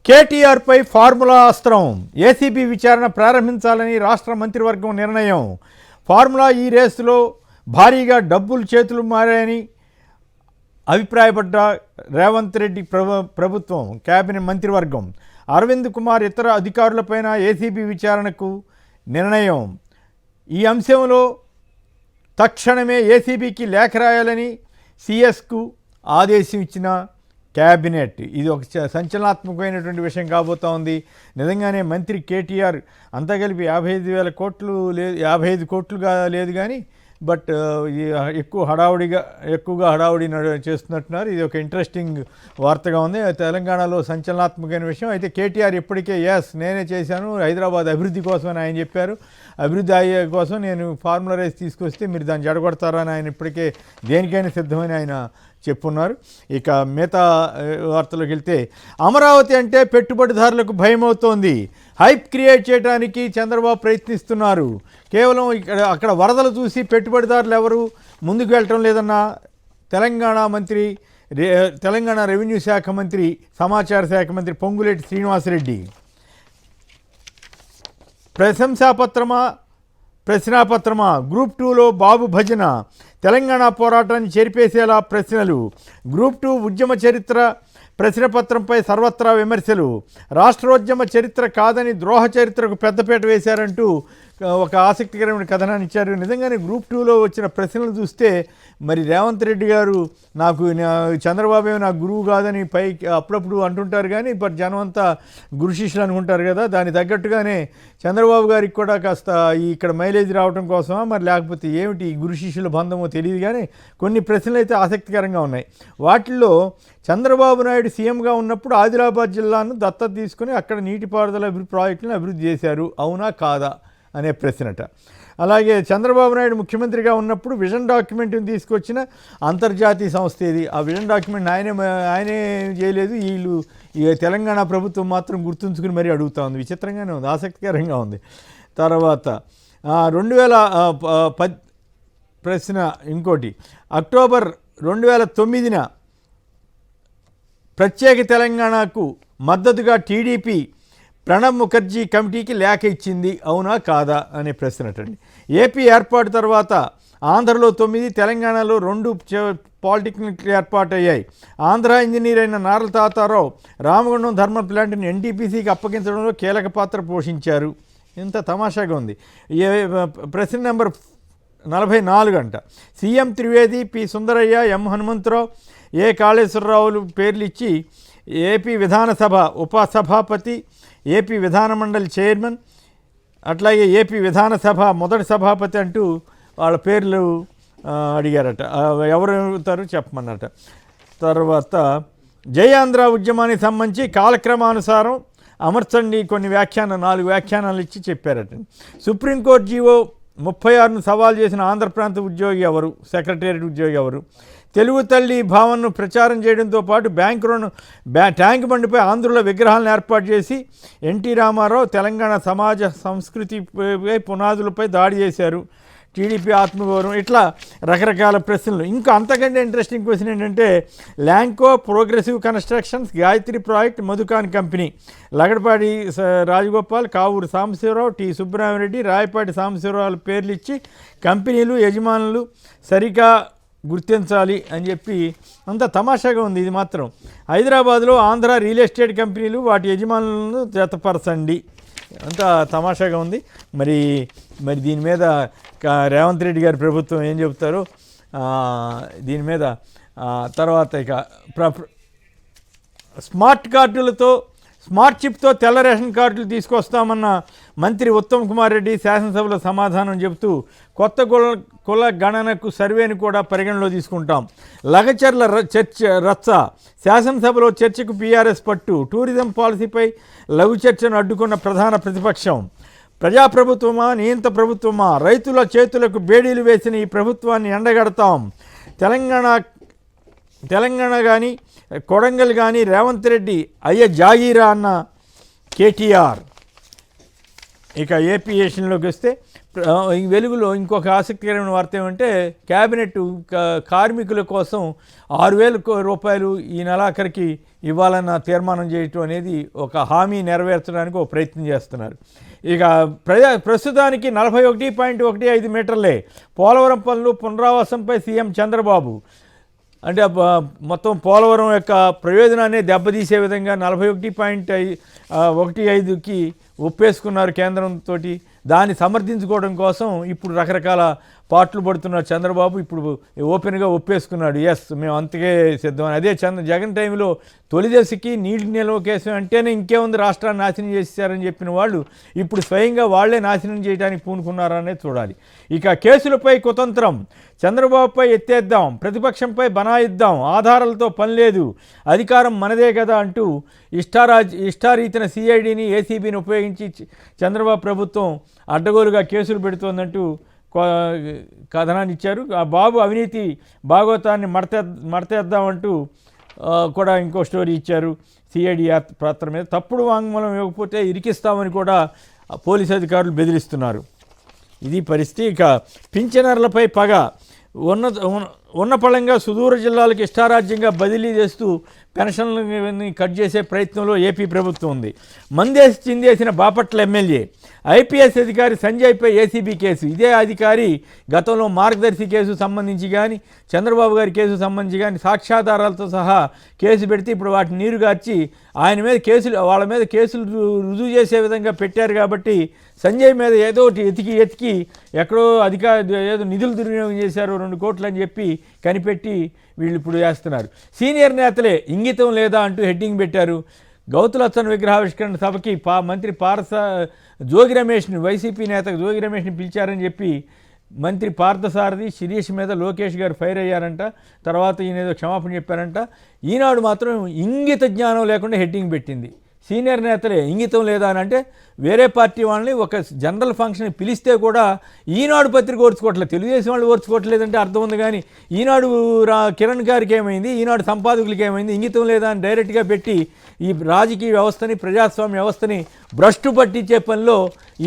కేటీఆర్పై formula అస్త్రం. ACB విచారణ ప్రారంభించాలని రాష్ట్ర మంత్రివర్గం నిర్ణయం. ఫార్ములా ఈ రేసులో భారీగా డబ్బులు చేతులు మారాయని అభిప్రాయపడ్డ రేవంత్ రెడ్డి ప్రభుత్వం కేబినెట్ మంత్రివర్గం. అరవింద్ కుమార్ ఇతర అధికారులపైన ఏసీబీ విచారణకు నిర్ణయం. ఈ అంశంలో తక్షణమే ఏసీబీకి లేఖ రాయాలని సీఎస్కు ఆదేశం ఇచ్చిన క్యాబినెట్. ఇది ఒక సంచలనాత్మకమైనటువంటి విషయం కాబోతూ ఉంది. నిజంగానే మంత్రి కేటీఆర్ అంతా కలిపి 55,000 కోట్లు లేదు, 55 కోట్లుగా లేదు కానీ బట్ ఎక్కువగా హడావుడి చేస్తున్నట్టున్నారు. ఇది ఒక ఇంట్రెస్టింగ్ వార్తగా ఉంది. తెలంగాణలో సంచలనాత్మకమైన విషయం. అయితే కేటీఆర్ ఇప్పటికే నేనే చేశాను, హైదరాబాద్ అభివృద్ధి కోసమని ఆయన చెప్పారు. అభివృద్ధి అయ్యే కోసం నేను ఫార్ములా రేస్ తీసుకొస్తే మీరు దాన్ని జడగొడతారని ఆయన ఇప్పటికే దేనికైనా సిద్ధమని ఆయన చెప్పున్నారు. ఇక మిగతా వార్తలోకి వెళ్తే, అమరావతి అంటే పెట్టుబడిదారులకు భయమవుతోంది. హైప్ క్రియేట్ చేయడానికి చంద్రబాబు ప్రయత్నిస్తున్నారు. కేవలం అక్కడ వరదలు చూసి పెట్టుబడిదారులు ఎవరు ముందుకు వెళ్ళటం లేదన్న తెలంగాణ రెవెన్యూ శాఖ మంత్రి, సమాచార శాఖ మంత్రి పొంగులేటి శ్రీనివాసరెడ్డి. ప్రశ్నాపత్రమా గ్రూప్ 2లో బాబు భజన. తెలంగాణ పోరాటాన్ని చెరిపేసేలా ప్రశ్నలు. గ్రూప్ 2 ఉద్యమ చరిత్ర ప్రశ్నపత్రంపై సర్వత్రా విమర్శలు. రాష్ట్రోద్యమ చరిత్ర కాదని ద్రోహ చరిత్రకు పెద్దపీట వేశారంటూ ఒక ఆసక్తికరమైన కథనాన్ని ఇచ్చారు. నిజంగానే గ్రూప్ 2లో వచ్చిన ప్రశ్నలు చూస్తే మరి రేవంత్ రెడ్డి గారు చంద్రబాబు నాకు గురువు కాదని పైకి అప్పుడప్పుడు అంటుంటారు, కానీ ఇప్పుడు జనం అంతా గురు శిష్యులు అనుకుంటారు కదా. దానికి తగ్గట్టుగానే చంద్రబాబు గారికి కూడా కాస్త ఇక్కడ మైలేజ్ రావడం కోసమా మరి లేకపోతే ఏమిటి ఈ గురు శిష్యుల బంధమో తెలియదు, కానీ కొన్ని ప్రశ్నలు అయితే ఆసక్తికరంగా ఉన్నాయి. వాటిల్లో చంద్రబాబు నాయుడు సీఎంగా ఉన్నప్పుడు ఆదిలాబాద్ జిల్లాను దత్తత తీసుకుని అక్కడ నీటిపారుదల ప్రాజెక్టులను అభివృద్ధి చేశారు, అవునా కాదా అనే ప్రశ్నట. అలాగే చంద్రబాబు నాయుడు ముఖ్యమంత్రిగా ఉన్నప్పుడు విజన్ డాక్యుమెంట్ని తీసుకొచ్చిన అంతర్జాతీయ సంస్థ ఇది. ఆ విజన్ డాక్యుమెంట్ ఆయనే చేయలేదు, వీళ్ళు తెలంగాణ ప్రభుత్వం మాత్రం గుర్తుంచుకుని మరీ అడుగుతూ ఉంది. విచిత్రంగానే ఉంది, ఆసక్తికరంగా ఉంది. తర్వాత 2010 ప్రశ్న ఇంకోటి. అక్టోబర్ 2009న ప్రత్యేక తెలంగాణకు మద్దతుగా టీడీపీ ప్రణబ్ ముఖర్జీ కమిటీకి లేఖ ఇచ్చింది, అవునా కాదా అనే ప్రశ్నటండి. ఏపీ ఏర్పాటు తర్వాత ఆంధ్రలో 9, తెలంగాణలో 2 పాలిటెక్నిక్లు ఏర్పాటయ్యాయి. ఆంధ్ర ఇంజనీర్ అయిన నారల తాతారావు రామగుండం థర్మల్ ప్లాంట్ని ఎన్టీపీసీకి అప్పగించడంలో కీలక పాత్ర పోషించారు. ఇంత తమాషాగా ఉంది. ప్రశ్న నెంబర్ 44 అంట. సీఎం త్రివేది, పి సుందరయ్య, ఎం హనుమంతరావు, ఏ కాళేశ్వరరావులు పేర్లు ఇచ్చి ఏపీ విధానసభ ఉపసభాపతి, ఏపీ విధానమండలి చైర్మన్, అట్లాగే ఏపీ విధానసభ మొదటి సభాపతి అంటూ వాళ్ళ పేర్లు అడిగారట. ఎవరు అవుతారు చెప్పమన్నట. తర్వాత జయాంధ్ర ఉద్యమానికి సంబంధించి కాలక్రమానుసారం అమర్చండి కొన్ని 4 వ్యాఖ్యానాలు ఇచ్చి చెప్పారట. సుప్రీంకోర్టు జీవో 36ను సవాల్ చేసిన ఆంధ్ర ప్రాంత ఉద్యోగి ఎవరు, సెక్రటేరియట్ ఉద్యోగి ఎవరు? తెలుగు తల్లి భావనను ప్రచారం చేయడంతో పాటు ట్యాంక్ బండిపై ఆంధ్రుల విగ్రహాలను ఏర్పాటు చేసి ఎన్టీ రామారావు తెలంగాణ సమాజ సంస్కృతిపై పునాదులపై దాడి చేశారు, టీడీపీ ఆత్మగౌరవం, ఇట్లా రకరకాల ప్రశ్నలు. ఇంకా అంతకంటే ఇంట్రెస్టింగ్ క్వశ్చన్ ఏంటంటే, Lanco progressive constructions, Gayatri project, Madhucon company, Lagadapati Rajagopal, Kavuru Sambasivarao, T Subrahmanya Reddy, Rayapati Sambasivarao పేర్లు ఇచ్చి కంపెనీలు యజమానులు సరిగా గుర్తించాలి అని చెప్పి అంత తమాషాగా ఉంది. ఇది మాత్రం హైదరాబాద్లో ఆంధ్ర రియల్ ఎస్టేట్ కంపెనీలు వాటి యజమానులను జతపరచండి, అంత తమాషాగా ఉంది. మరి దీని మీద రేవంత్ రెడ్డి గారి ప్రభుత్వం ఏం చెబుతారో దీని మీద. తర్వాత ఇక స్మార్ట్ చిప్తో తెల్ల రేషన్ కార్డులు తీసుకొస్తామన్న మంత్రి ఉత్తమ్ కుమార్ రెడ్డి శాసనసభలో సమాధానం చెబుతూ, కొత్త కుల గణనకు సర్వేని కూడా పరిగణలో తీసుకుంటాం. లగచర్ల రచ్చ, శాసనసభలో చర్చకు పీఆర్ఎస్ పట్టు. టూరిజం పాలసీపై లఘు చర్చను అడ్డుకున్న ప్రధాన ప్రతిపక్షం. ప్రజాప్రభుత్వమా నియంత ప్రభుత్వమా, రైతుల చేతులకు బేడీలు వేసిన ఈ ప్రభుత్వాన్ని ఎండగడతాం. తెలంగాణ కానీ కొడంగల్ కానీ రేవంత్ రెడ్డి అయ్య జాగీరా అన్న కేటీఆర్. ఇక ఏపీ ఏషన్లోకి వస్తే, ఈ వెలుగులో ఇంకొక ఆసక్తికరమైన వార్త ఏమంటే క్యాబినెట్ కార్మికుల కోసం 6,000 రూపాయలు ఈ నెలాఖరికి ఇవ్వాలన్న తీర్మానం చేయటం అనేది ఒక హామీ నెరవేర్చడానికి ఒక ప్రయత్నం చేస్తున్నారు. ఇక ప్రస్తుతానికి 41.15 మీటర్లే పోలవరం పనులు పునరావాసంపై సీఎం చంద్రబాబు. అంటే మొత్తం పోలవరం యొక్క ప్రయోజనాన్ని దెబ్బతీసే విధంగా 41.15కి ఒప్పేసుకున్నారు కేంద్రంతో. దాన్ని సమర్థించుకోవడం కోసం ఇప్పుడు రకరకాల పాటలు పడుతున్నారు చంద్రబాబు. ఇప్పుడు ఓపెన్గా ఒప్పేసుకున్నాడు, ఎస్ మేము అంతకే సిద్ధం. అదే జగన్ టైంలో తొలిదశకి నీటి నిల్వ కేసు అంటేనే ఇంకేముంది రాష్ట్రాన్ని నాశనం చేశారని చెప్పిన వాళ్ళు ఇప్పుడు స్వయంగా వాళ్లే నాశనం చేయడానికి పూనుకున్నారనే చూడాలి. ఇక కేసులపై కుతంత్రం, చంద్రబాబుపై ఎత్తేద్దాం, ప్రతిపక్షంపై బనాయిద్దాం, ఆధారాలతో పని లేదు, అధికారం మనదే కదా అంటూ ఇష్టారీతిన సిఐడిని ఏసీబీని ఉపయోగించి చంద్రబాబు ప్రభుత్వం అడ్డగోలుగా కేసులు పెడుతోందంటూ కథనాన్ని ఇచ్చారు. ఆ బాబు అవినీతి భాగవతాన్ని మడతేద్దామంటూ కూడా ఇంకో స్టోరీ ఇచ్చారు. సిఐడి పాత్ర మీద తప్పుడు వాంగ్మూలం ఇవ్వకపోతే ఇరికిస్తామని కూడా పోలీసు అధికారులు బెదిరిస్తున్నారు. ఇది పరిస్థితి. ఇక పింఛనర్లపై పగ, ఉన్నపళంగా సుదూర జిల్లాలకు ఇష్టారాజ్యంగా బదిలీ చేస్తూ పెన్షన్లని కట్ చేసే ప్రయత్నంలో ఏపీ ప్రభుత్వం ఉంది. మందేసి చిందేసిన బాపట్ల ఎమ్మెల్యే, ఐపీఎస్ అధికారి సంజయ్పై ఏసీబీ కేసు. ఇదే అధికారి గతంలో మార్గదర్శి కేసు సంబంధించి కానీ చంద్రబాబు గారి కేసు సంబంధించి కానీ సాక్ష్యాధారాలతో సహా కేసు పెడితే ఇప్పుడు వాటిని నీరుగార్చి వాళ్ళ మీద కేసులు రుజువు చేసే విధంగా పెట్టారు. కాబట్టి సంజయ్ మీద ఏదో ఒకటి ఎతికి ఎక్కడో ఏదో నిధులు దుర్వినియోగం చేశారు 2 కోట్లు అని చెప్పి కనిపెట్టి వీళ్ళు ఇప్పుడు చేస్తున్నారు. సీనియర్ నేతలే ఇంగితం లేదా అంటూ హెడ్డింగ్ పెట్టారు. గౌతులచ్చన్ విగ్రహావిష్కరణ సభకి మంత్రి జోగి రమేష్ని, వైసీపీ నేత జోగి రమేష్ని పిలిచారని చెప్పి మంత్రి పార్థసారథి శిరీష్ మీద లోకేష్ గారు ఫైర్ అయ్యారంట. తర్వాత ఈయన ఏదో క్షమాపణ చెప్పారంట. ఈనాడు మాత్రం ఇంగిత జ్ఞానం లేకుండా హెడ్డింగ్ పెట్టింది. సీనియర్ నేతలే ఇంగితం లేదా అని అంటే వేరే పార్టీ వాళ్ళని ఒక జనరల్ ఫంక్షన్ పిలిస్తే కూడా ఈనాడు పత్రిక ఓర్చుకోవట్లేదు, తెలుగుదేశం వాళ్ళు ఓర్చుకోవట్లేదంటే అర్థం ఉంది. కానీ ఈనాడు కిరణ్ గారికి ఏమైంది, ఈనాడు సంపాదకులకి ఏమైంది, ఇంగితం లేదా అని డైరెక్ట్గా పెట్టి ఈ రాజకీయ వ్యవస్థని ప్రజాస్వామ్య వ్యవస్థని భ్రష్టు పట్టించే పనిలో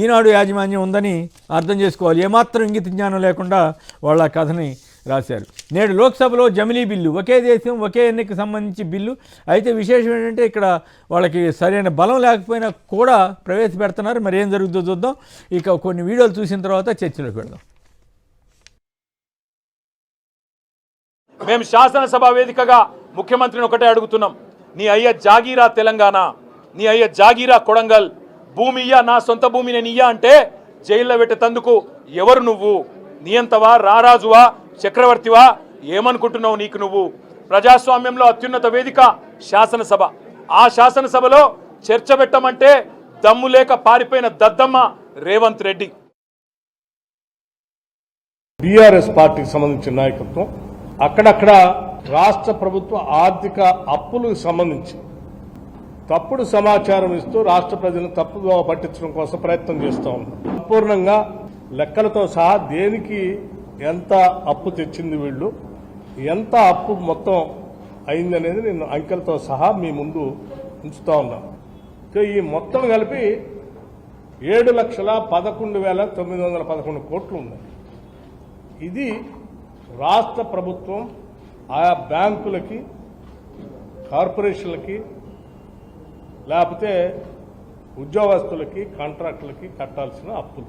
ఈనాడు యాజమాన్యం ఉందని అర్థం చేసుకోవాలి. ఏమాత్రం ఇంగిత జ్ఞానం లేకుండా వాళ్ళ కథని రాశారు. నేడు లోక్సభలో జమిలీ బిల్లు, ఒకే దేశం ఒకే ఎన్నికకు సంబంధించి బిల్లు. అయితే విశేషం ఏంటంటే ఇక్కడ వాళ్ళకి సరైన బలం లేకపోయినా కూడా ప్రవేశపెడుతున్నారు. మరి ఏం జరుగుతుందో చూద్దాం. ఇక కొన్ని వీడియోలు చూసిన తర్వాత చర్చలోకి వెళ్దాం. మేము శాసనసభ వేదికగా ముఖ్యమంత్రిని ఒకటే అడుగుతున్నాం, నీ అయ్య జాగీరా తెలంగాణ, నీ అయ్య జాగీరా కొడంగల్, భూమి ఇయ్యా, నా సొంత భూమి నేను ఇయ్యా అంటే జైల్లో పెట్టేందుకు ఎవరు నువ్వు? నియంతవా, రారాజువా, చక్రవర్తివా? ఏమనుకుంటున్నావు నీకు నువ్వు? ప్రజాస్వామ్యంలో అత్యున్నత వేదిక శాసనసభ. ఆ శాసనసభలో చర్చ పెట్టమంటే దమ్ము లేక పారిపోయిన దద్దమ్మ రేవంత్ రెడ్డి. బీఆర్ఎస్ పార్టీకి సంబంధించిన నాయకత్వం అక్కడక్కడ రాష్ట్ర ప్రభుత్వ ఆర్థిక అప్పులకు సంబంధించి తప్పుడు సమాచారం ఇస్తూ రాష్ట్ర ప్రజలను తప్పుగా పట్టించడం కోసం ప్రయత్నం చేస్తూ ఉన్నారు. సంపూర్ణంగా లెక్కలతో సహా దేనికి ఎంత అప్పు తెచ్చింది, వీళ్ళు ఎంత అప్పు మొత్తం అయిందనేది నేను అంకెలతో సహా మీ ముందు ఉంచుతా ఉన్నాను. ఈ మొత్తం కలిపి 7,11,911 కోట్లు ఉన్నాయి. ఇది రాష్ట్ర ప్రభుత్వం ఆయా బ్యాంకులకి, కార్పొరేషన్లకి, లేకపోతే ఉద్యోగస్తులకి, కాంట్రాక్టులకి కట్టాల్సిన అప్పులు.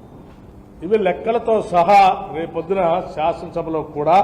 ఇవి లెక్కలతో సహా రేపొద్దున శాసనసభలో కూడా